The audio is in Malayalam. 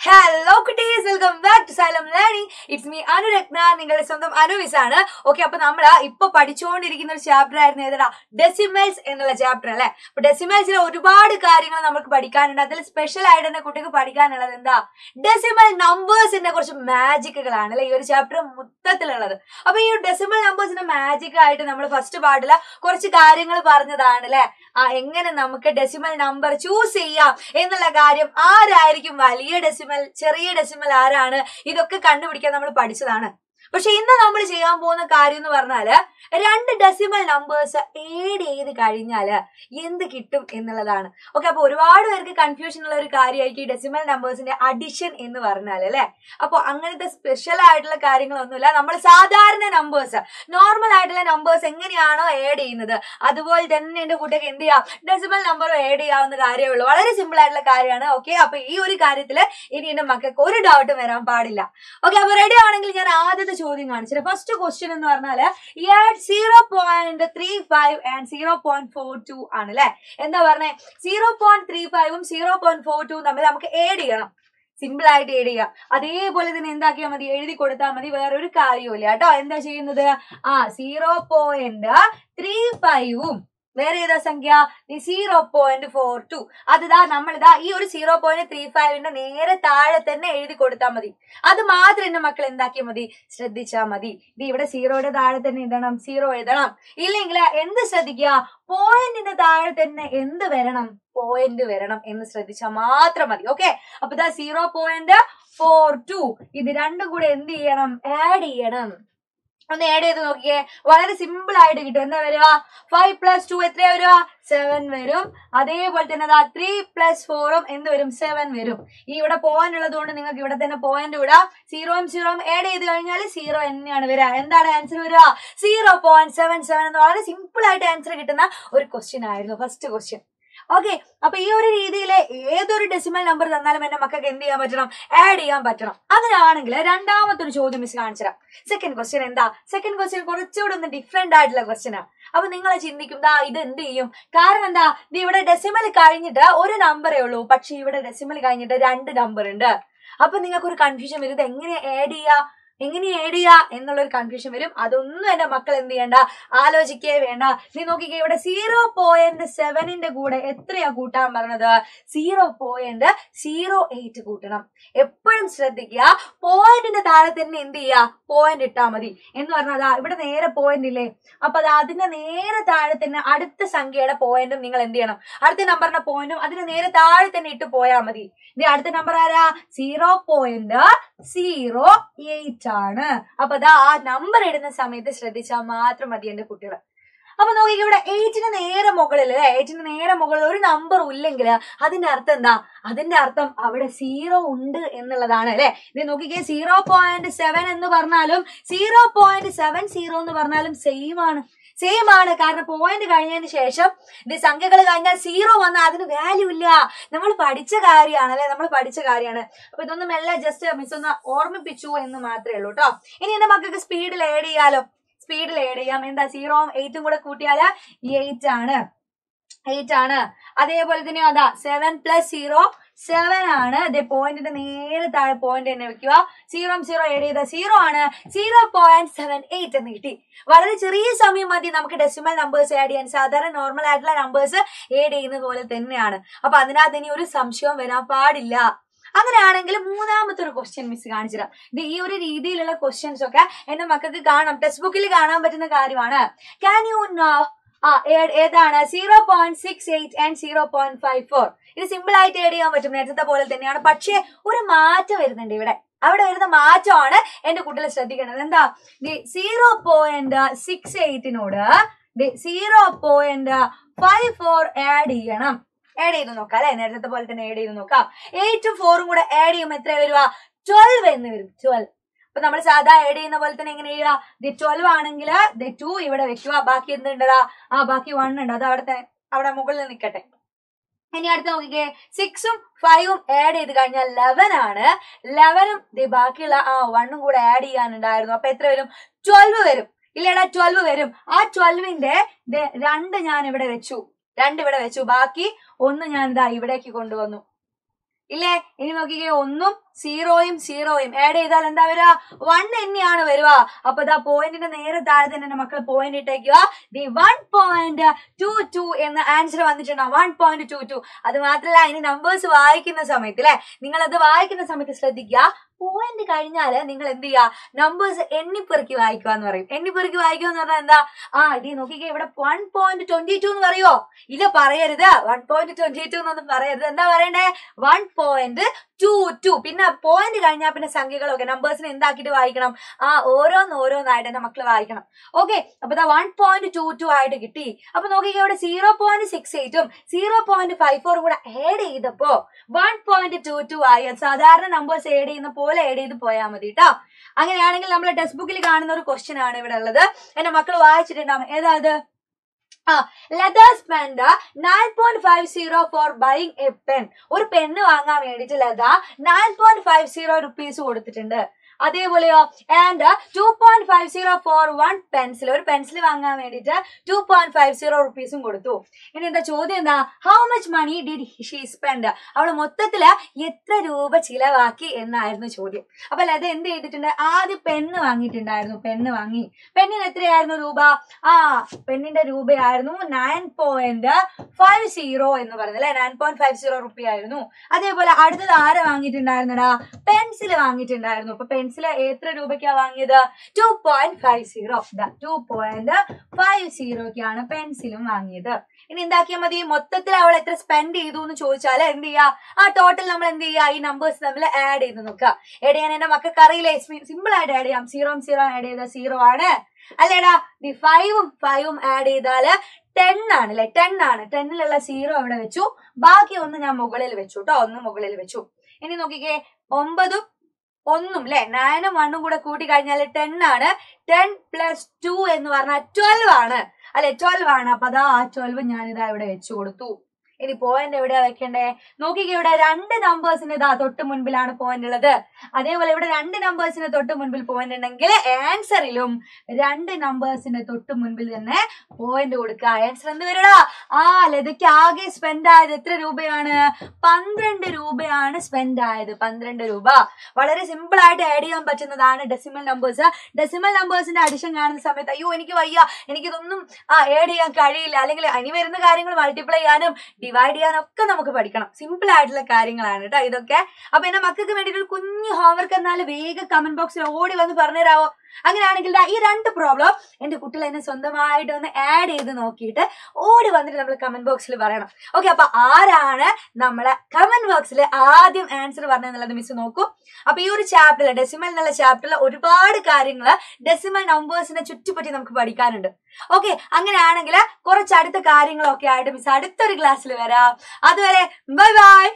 Hello kitties, welcome back to Xylem Learning. It's me Anuratna, നിങ്ങളുടെ സ്വന്തം Anu Miss ആണ്. Okay, അപ്പോൾ നമ്മൾ ഇപ്പോൾ പഠിച്ചുകൊണ്ടിരിക്കുന്ന ഒരു ചാപ്റ്റർ ആയിരുന്നു ഏതാ? ഡെസിമൽസ് എന്നുള്ള ചാപ്റ്റർ അല്ലേ? അപ്പോൾ ഡെസിമൽസിലെ ഒരുപാട് കാര്യങ്ങൾ നമുക്ക് പഠിക്കാനുണ്ട്. അതിൽ സ്പെഷ്യൽ ആയിട്ട് തന്നെ കുട്ടിക്ക് പഠിക്കാനുള്ളത് എന്താ? ഡെസിമൽ നമ്പേഴ്സിന്റെ കുറച്ച് മാജിക്കുകളാണ് അല്ലേ ഈ ഒരു ചാപ്റ്റർ മൊത്തത്തിലുള്ളത്. അപ്പോൾ ഈ ഡെസിമൽ നമ്പേഴ്സിന്റെ മാജിക് ആയിട്ട് നമ്മൾ ഫസ്റ്റ് പാർട്ടിൽ കുറച്ച് കാര്യങ്ങൾ പറഞ്ഞതാണ് അല്ലേ? എങ്ങനെ നമുക്ക് ഡെസിമൽ നമ്പർ ചൂസ് ചെയ്യാം എന്നുള്ള കാര്യം, ആരായിരിക്കും വലിയ ഡെസിമൽ ചെറിയ ഡെസിമൽ ആരാണ്, ഇതൊക്കെ കണ്ടുപിടിക്കാൻ നമ്മൾ പഠിച്ചതാണ്. പക്ഷെ ഇന്ന് നമ്മൾ ചെയ്യാൻ പോകുന്ന കാര്യം എന്ന് പറഞ്ഞാല് രണ്ട് ഡെസിമൽ നമ്പേഴ്സ് ആഡ് ചെയ്ത് കഴിഞ്ഞാല് എന്ത് കിട്ടും എന്നുള്ളതാണ്. ഓക്കെ, അപ്പൊ ഒരുപാട് പേർക്ക് കൺഫ്യൂഷൻ ഉള്ള ഒരു കാര്യമായിരിക്കും ഈ ഡെസിമൽ നമ്പേഴ്സിന്റെ അഡിഷൻ എന്ന് പറഞ്ഞാൽ അല്ലെ. അപ്പൊ അങ്ങനത്തെ സ്പെഷ്യൽ ആയിട്ടുള്ള കാര്യങ്ങളൊന്നുമില്ല. നമ്മൾ സാധാരണ നമ്പേഴ്സ്, നോർമൽ ആയിട്ടുള്ള നമ്പേഴ്സ് എങ്ങനെയാണോ ആഡ് ചെയ്യുന്നത് അതുപോലെ തന്നെ എന്റെ കുട്ടിക്ക് എന്ത് ചെയ്യാം, ഡെസിമൽ നമ്പർ ആഡ് ചെയ്യാവുന്ന കാര്യമേ ഉള്ളൂ. വളരെ സിമ്പിൾ ആയിട്ടുള്ള കാര്യമാണ്. ഓക്കെ, അപ്പൊ ഈ ഒരു കാര്യത്തില് ഇനി എന്റെ മക്കൾക്ക് ഒരു ഡൗട്ടും വരാൻ പാടില്ല. ഓക്കെ, അപ്പൊ റെഡി ആണെങ്കിൽ ഞാൻ ആദ്യത്തെ ചോദ്യം കാണിച്ചത്. ഫസ്റ്റ് ക്വസ്റ്റ്യൻ എന്ന് പറഞ്ഞാല് 0.35 and 0.42 ആണ് അല്ലെ. എന്താ പറഞ്ഞേ, 0.35ഉം 0.42 തമ്മിൽ നമുക്ക് ആഡ് ചെയ്യണം. സിമ്പിൾ ആയിട്ട് ആഡ് ചെയ്യാം. അതേപോലെ തന്നെ എന്താക്കിയാൽ മതി, എഴുതി കൊടുത്താൽ മതി, വേറൊരു കാര്യമില്ല കേട്ടോ. എന്താ ചെയ്യുന്നത്, 0.35ഉം വേറെ ഏതാ സംഖ്യ 0.42. അതിതാ നമ്മളിതാ ഈ ഒരു 0.35ന്റെ നേരെ താഴെ തന്നെ എഴുതി കൊടുത്താൽ മതി. അത് മാത്രം എന്റെ മക്കൾ എന്താക്കിയാൽ മതി, ശ്രദ്ധിച്ചാൽ മതി. ഇത് ഇവിടെ 0യുടെ താഴെ തന്നെ എഴുതണം, 0 എഴുതണം. ഇല്ലെങ്കിൽ എന്ത് ശ്രദ്ധിക്കുക, പോയിന്റിന്റെ താഴെ തന്നെ എന്ത് വരണം, പോയിന്റ് വരണം എന്ന് ശ്രദ്ധിച്ചാൽ മാത്രം മതി. ഓക്കെ, അപ്പൊ ഇതാ 0.42 ഇത് രണ്ടും കൂടെ എന്ത് ചെയ്യണം, ആഡ് ചെയ്യണം. ഒന്ന് ആഡ് ചെയ്ത് നോക്കിയേ, വളരെ സിമ്പിൾ ആയിട്ട് കിട്ടും. എന്താ വരിക, 5 + 2 എത്രയാ വരിക, 7 വരും. അതേപോലെ തന്നെ 3 + 4ഉം എന്ത് വരും, 7 വരും. ഈ ഇവിടെ പോയിന്റ് ഉള്ളത് കൊണ്ട് നിങ്ങൾക്ക് ഇവിടെ തന്നെ പോയിന്റ് വിടാം. 0ഉം 0ഉം ആഡ് ചെയ്ത് കഴിഞ്ഞാൽ 0 തന്നെയാണ് വരിക. എന്താണ് ആൻസർ വരിക, 0.77 എന്ന് വളരെ സിമ്പിൾ ആയിട്ട് ആൻസർ കിട്ടുന്ന ഒരു ക്വസ്റ്റ്യൻ ആയിരുന്നു ഫസ്റ്റ് ക്വസ്റ്റ്യൻ. ഓക്കെ, അപ്പൊ ഈ ഒരു രീതിയിൽ ഏതൊരു ഡെസിമൽ നമ്പർ തന്നാലും എന്റെ മക്കൾക്ക് എന്ത് ചെയ്യാൻ പറ്റണം, ആഡ് ചെയ്യാൻ പറ്റണം. അങ്ങനെയാണെങ്കിൽ രണ്ടാമത്തെ ഒരു ചോദ്യം മിസ് കാണിച്ചുതരാം. സെക്കൻഡ് ക്വസ്റ്റ്യൻ എന്താ, സെക്കൻഡ് ക്വസ്റ്റ്യൻ കുറച്ചുകൂടെ ഒന്ന് ഡിഫറെന്റ് ആയിട്ടുള്ള ക്വസ്റ്റ്യനാ. അപ്പൊ നിങ്ങൾ ചിന്തിക്കും ഇത് എന്ത് ചെയ്യും, കാരണം എന്താ, ഇത് ഇവിടെ ഡെസിമൽ കഴിഞ്ഞിട്ട് ഒരു നമ്പറേ ഉള്ളൂ, പക്ഷെ ഇവിടെ ഡെസിമൽ കഴിഞ്ഞിട്ട് 2 നമ്പർ ഉണ്ട്. അപ്പൊ നിങ്ങൾക്ക് ഒരു കൺഫ്യൂഷൻ വരും, ഇത് എങ്ങനെ ആഡ് ചെയ്യാ എന്നുള്ളൊരു കൺഫ്യൂഷൻ വരും. അതൊന്നും എന്റെ മക്കൾ എന്ത് ചെയ്യണ്ട, ആലോചിക്കേ വേണ്ട. നീ നോക്കിക്കേ, ഇവിടെ 0.7ന്റെ കൂടെ എത്രയാ കൂട്ടാൻ പറഞ്ഞത്, 0.08 കൂട്ടണം. എപ്പോഴും ശ്രദ്ധിക്കുക, പോയിന്റിന്റെ താഴെ തന്നെ എന്ത് ചെയ്യാ, പോയിന്റ് ഇട്ടാ മതി. എന്ന് പറഞ്ഞാൽ ഇവിടെ നേരെ പോയിന്റ് ഇല്ലേ, അപ്പൊ അതിന്റെ നേരെ താഴെ തന്നെ അടുത്ത സംഖ്യയുടെ പോയിന്റും നിങ്ങൾ എന്ത് ചെയ്യണം, അടുത്ത നമ്പറിന്റെ പോയിന്റും അതിന് നേരെ താഴെ തന്നെ ഇട്ട് പോയാൽ മതി. ഇനി അടുത്ത നമ്പർ ആരാ, 0.08 ആണ്. അപ്പൊ ആ നമ്പർ ഇടുന്ന സമയത്ത് ശ്രദ്ധിച്ചാൽ മാത്രം മതി എന്റെ കുട്ടികൾ. അപ്പൊ നോക്കി, ഇവിടെ 8ന് നേരെ മുകളിൽ അല്ലെ, 8ന് നേരെ മുകളിൽ ഒരു നമ്പർ ഇല്ലെങ്കിൽ അതിന്റെ അർത്ഥം എന്താ, അതിന്റെ അർത്ഥം അവിടെ 0 ഉണ്ട് എന്നുള്ളതാണ് അല്ലെ. ഇത് നോക്കിക്കേ, 0.7 എന്ന് പറഞ്ഞാലും 0.70 എന്ന് പറഞ്ഞാലും സെയിം ആണ്. കാരണം പോയിന്റ് കഴിഞ്ഞതിന് ശേഷം ഇത് സംഖ്യകൾ കഴിഞ്ഞാൽ 0 വന്നാൽ അതിന് വാല്യൂ ഇല്ല. നമ്മൾ പഠിച്ച കാര്യമാണ് അല്ലെ, അപ്പൊ ഇതൊന്നും എല്ലാം ജസ്റ്റ് മിസ് ഒന്ന് ഓർമ്മിപ്പിച്ചു എന്ന് മാത്രമേ ഉള്ളൂ കേട്ടോ. ഇനി എന്റെ മക്കൾക്ക് സ്പീഡിൽ ആഡ് ചെയ്യാലോ, സ്പീഡിൽ ആഡ് ചെയ്യാം. എന്താ, 0ഉം 8ഉം കൂടെ കൂട്ടിയാല് 8 ആണ്. അതേപോലെ തന്നെ അതാ 7 + 0 7 ആണ്. അതേ പോയിന്റിന്റെ നേരെ താഴെ പോയിന്റ് തന്നെ വെക്കുക. 0ഉം 0 ആഡ് ചെയ്ത 0 ആണ്, 0.78 എന്ന് കിട്ടി. വളരെ ചെറിയ സമയം മതി നമുക്ക് ഡെസിമൽ നമ്പേഴ്സ് ആഡ് ചെയ്യാൻ. സാധാരണ നോർമൽ ആയിട്ടുള്ള നമ്പേഴ്സ് ആഡ് ചെയ്യുന്നത് പോലെ തന്നെയാണ്. അപ്പൊ അതിനകത്ത് ഇനി ഒരു സംശയവും വരാൻ പാടില്ല. അങ്ങനെയാണെങ്കിൽ മൂന്നാമത്തെ ഒരു ക്വസ്റ്റ്യൻ മിസ് കാണിച്ചുതരാം. ഇത് ഈ ഒരു രീതിയിലുള്ള ക്വസ്റ്റ്യൻസ് ഒക്കെ എന്റെ മക്കൾക്ക് കാണാം, ടെക്സ്റ്റ് ബുക്കിൽ കാണാൻ പറ്റുന്ന കാര്യമാണ്. ക്യാൻ യു നോ ഏതാണ് 0.68 and 0.54? ഇത് സിമ്പിൾ ആയിട്ട് ആഡ് ചെയ്യാൻ പറ്റും, നേരത്തെ പോലെ തന്നെയാണ്. പക്ഷേ ഒരു മാറ്റം വരുന്നുണ്ട് ഇവിടെ. അവിടെ വരുന്ന മാറ്റമാണ് എന്റെ കുട്ടികൾ ശ്രദ്ധിക്കേണ്ടത്. എന്താ, 0.68നോട് 0.54 ആഡ് ചെയ്യണം. ആഡ് ചെയ്ത് നോക്കാം അല്ലെ, നേരത്തെ പോലെ തന്നെ ആഡ് ചെയ്ത് നോക്കാം. 8ഉം 4ഉം കൂടെ ആഡ് ചെയ്യുമ്പോൾ എത്ര വരിക, 12 എന്ന് വരും. 12. അപ്പൊ നമ്മൾ സാധാ ആഡ് ചെയ്യുന്ന പോലെ തന്നെ എങ്ങനെ ചെയ്യുക, 12 ആണെങ്കിൽ 2 ഇവിടെ വെക്കുക. ബാക്കി എന്തുണ്ടതാ, ബാക്കി 1 ഉണ്ട്, അത് അവിടെ മുകളിൽ നിൽക്കട്ടെ. ഇനി അടുത്ത് നോക്കിക്കേ, 6ഉം 5ഉം ആഡ് ചെയ്ത് കഴിഞ്ഞാൽ 11 ആണ്. 11ഉം ബാക്കിയുള്ള 1ഉം കൂടെ ആഡ് ചെയ്യാനുണ്ടായിരുന്നു. അപ്പൊ എത്ര വരും, 12 വരും. ഇല്ലടാ 12 വരും. ആ 12ന്റെ 2 ഞാൻ ഇവിടെ വെച്ചു, ബാക്കി 1 ഞാൻ ഇവിടേക്ക് കൊണ്ടുവന്നു. ഇല്ലേ? ഇനി നോക്കിക്കേ, 1ഉം 0യും 0യും ആഡ് ചെയ്താൽ എന്താ വരിക? 1 തന്നെയാണ് വരിക. അപ്പൊ ഇതാ പോയിന്റിന്റെ നേരെ താഴെ തന്നെ മക്കൾ പോയിന്റ് ഇട്ടേക്കുക. 1.22 എന്ന ആൻസർ വന്നിട്ടുണ്ടാവും. 1.22. അത് മാത്രല്ല, ഇനി നമ്പേഴ്സ് വായിക്കുന്ന സമയത്ത് അല്ലെ, നിങ്ങൾ അത് വായിക്കുന്ന സമയത്ത് ശ്രദ്ധിക്കുക, പോയിന്റ് കഴിഞ്ഞാല് നിങ്ങൾ എന്ത് ചെയ്യുക? നമ്പേഴ്സ് എണ്ണിപ്പെറുക്കി വായിക്കുക എന്ന് പറയും. എണ്ണിപ്പെറുക്കി വായിക്കുക എന്ന് പറഞ്ഞാൽ എന്താ? ഇത് നോക്കിക്കേ, ഇവിടെ 1.22 എന്ന് പറയോ? ഇല്ല, പറയരുത്. 1.22 എന്നൊന്നും പറയരുത്. എന്താ പറയണ്ടേ? 1.22. പിന്നെ പോയിന്റ് കഴിഞ്ഞാൽ പിന്നെ സംഖ്യകളൊക്കെ നമ്പേഴ്സിനെ എന്താക്കിയിട്ട് വായിക്കണം? ഓരോന്നായിട്ട് എന്റെ മക്കള് വായിക്കണം. ഓക്കെ, അപ്പൊ 1.22 ആയിട്ട് കിട്ടി. അപ്പൊ നോക്കിക്കേ, ഇവിടെ 0.68ഉം 0.54ഉം കൂടെ ആഡ് ചെയ്തപ്പോ 1.22 ആയി. സാധാരണ നമ്പേഴ്സ് ആഡ് ചെയ്യുന്ന പോലെ ആഡ് ചെയ്ത് പോയാൽ മതി കേട്ടോ. അങ്ങനെയാണെങ്കിൽ നമ്മളെ ടെക്സ്റ്റ് ബുക്കിൽ കാണുന്ന ഒരു ക്വസ്റ്റ്യൻ ആണ് ഇവിടെ ഉള്ളത്. എന്റെ മക്കൾ വായിച്ചിട്ടുണ്ടാവും. ഏതായത്? let us spend 9.50 for buying a pen. ഒരു പെണ്ണ് വാങ്ങാൻ വേണ്ടിട്ട് ലത 9.50 rupees കൊടുത്തിട്ടുണ്ട്. അതേപോലെയോ, ആൻഡ് 2.50 ഫോർ 1 പെൻസിൽ. ഒരു പെൻസിൽ വാങ്ങാൻ വേണ്ടിട്ട് 2.50 rupees കൊടുത്തു. ഇനി എന്താ ചോദ്യം? എന്താ? How much money did she spend? അവള് മൊത്തത്തില് എത്ര രൂപ ചിലവാക്കി എന്നായിരുന്നു ചോദ്യം. അപ്പൊ ലത എന്ത് ചെയ്തിട്ടുണ്ട്? ആദ്യം പെണ്ണ് വാങ്ങിയിട്ടുണ്ടായിരുന്നു. പെണ്ണ് വാങ്ങി. പെണ്ണിന് എത്രയായിരുന്നു രൂപ? പെണ്ണിന്റെ രൂപയായിരുന്നു 9.50 എന്ന് പറയുന്നത് അല്ലെ. 9.50 റുപ്പി ആയിരുന്നു. അതേപോലെ അടുത്തത് ആരെ വാങ്ങിയിട്ടുണ്ടായിരുന്നടാ? പെൻസിൽ വാങ്ങിയിട്ടുണ്ടായിരുന്നു. അപ്പൊ പെൻസിൽ എത്ര രൂപയ്ക്കാ വാങ്ങിയത്? 2.50. 2.50ക്കാണ് പെൻസിലും വാങ്ങിയത്. ഇനി എന്താക്കിയാൽ മതി? മൊത്തത്തിൽ അവൾ എത്ര സ്പെൻഡ് ചെയ്തു എന്ന് ചോദിച്ചാൽ എന്ത് ചെയ്യാ? ടോട്ടൽ നമ്മൾ എന്ത് ചെയ്യാ? ഈ നമ്പേഴ്സ് തമ്മിൽ ആഡ് ചെയ്ത് നോക്കുക. ആഡ് ചെയ്യാൻ എന്റെ മക്കൾക്ക് അറിയില്ലേ? സിമ്പിൾ ആയിട്ട് ആഡ് ചെയ്യാം. 0 ആഡ് ചെയ്താൽ 0 ആണ് അല്ലേടാ? 5ഉം ആഡ് ചെയ്താല് 10 ആണ് അല്ലെ? 10 ആണ്. 10ലുള്ള 0 അവിടെ വെച്ചു. ബാക്കി ഒന്ന് ഞാൻ മുകളിൽ വെച്ചു കേട്ടോ. ഒന്ന് മുകളിൽ വെച്ചു. ഇനി നോക്കിക്കേ, 9ഉം 1ഉം അല്ലെ? 9ഉം 1ഉം കൂടെ കൂട്ടി കഴിഞ്ഞാൽ 10 ആണ്. 10 + 2 എന്ന് പറഞ്ഞാൽ 12 ആണ് അല്ലെ? 12 ആണ്. അപ്പൊ ആ 12 ഞാനിതാ ഇവിടെ വെച്ചു കൊടുത്തു. ഇനി പോയിന്റ് എവിടെയാ വെക്കണ്ടേ? നോക്കിക്കേ, ഇവിടെ 2 നമ്പേഴ്സിന് തൊട്ട് മുൻപിലാണ് പോയിന്റ് ഉള്ളത്. അതേപോലെ ഇവിടെ 2 നമ്പേഴ്സിന് തൊട്ട് മുൻപിൽ പോയിന്റ് ഉണ്ടെങ്കിൽ ആൻസറിലും 2 നമ്പേഴ്സിന് തൊട്ട് മുൻപിൽ തന്നെ പോയിന്റ് കൊടുക്കുക. ആൻസർ എന്ത് വരടാ? ലതയ്ക്ക് ആകെ സ്പെൻഡ് ആയത് എത്ര രൂപയാണ്? 12 രൂപയാണ് സ്പെൻഡ് ആയത്. 12 രൂപ. വളരെ സിമ്പിൾ ആയിട്ട് ആഡ് ചെയ്യാൻ പറ്റുന്നതാണ് ഡെസിമൽ നമ്പേഴ്സ്. ഡെസിമൽ നമ്പേഴ്സിന്റെ അഡിഷൻ കാണുന്ന സമയത്ത് അയ്യോ എനിക്ക് വയ്യ, എനിക്കിതൊന്നും ആഡ് ചെയ്യാൻ കഴിയില്ല, അല്ലെങ്കിൽ ഇനി വരുന്ന കാര്യങ്ങൾ മൾട്ടിപ്ലൈ ചെയ്യാനും ഡിവൈഡ് ചെയ്യാനൊക്കെ നമുക്ക് പഠിക്കണം. സിമ്പിൾ ആയിട്ടുള്ള കാര്യങ്ങളാണ് കേട്ടോ ഇതൊക്കെ. അപ്പൊ എന്റെ മക്കൾക്ക് വേണ്ടിയിട്ട് ഒരു കുഞ്ഞു ഹോംവർക്ക് എന്നാലും വേഗം കമന്റ് ബോക്സിൽ ഓടി വന്ന് പറഞ്ഞുതരാവോ? അങ്ങനെയാണെങ്കിൽ ഈ 2 പ്രോബ്ലം എന്റെ കുട്ടികൾ എന്നെ സ്വന്തമായിട്ട് ഒന്ന് ആഡ് ചെയ്ത് നോക്കിയിട്ട് ഓടി വന്നിട്ട് നമ്മൾ കമന്റ് ബോക്സിൽ പറയണം. ഓക്കെ, അപ്പൊ ആരാണ് നമ്മളെ കമന്റ് ബോക്സിൽ ആദ്യം ആൻസർ പറഞ്ഞെന്നുള്ളത് മിസ് നോക്കും. അപ്പൊ ഈ ഒരു ചാപ്റ്ററിൽ, ഡെസിമൽ എന്നുള്ള ചാപ്റ്ററിൽ ഒരുപാട് കാര്യങ്ങൾ ഡെസിമൽ നമ്പേഴ്സിനെ ചുറ്റിപ്പറ്റി നമുക്ക് പഠിക്കാനുണ്ട്. ഓക്കെ, അങ്ങനെയാണെങ്കിൽ കുറച്ച് അടുത്ത കാര്യങ്ങളൊക്കെ ആയിട്ട് മിസ് അടുത്തൊരു ക്ലാസ്സിൽ വരാം. അതുവരെ ബൈ ബൈ.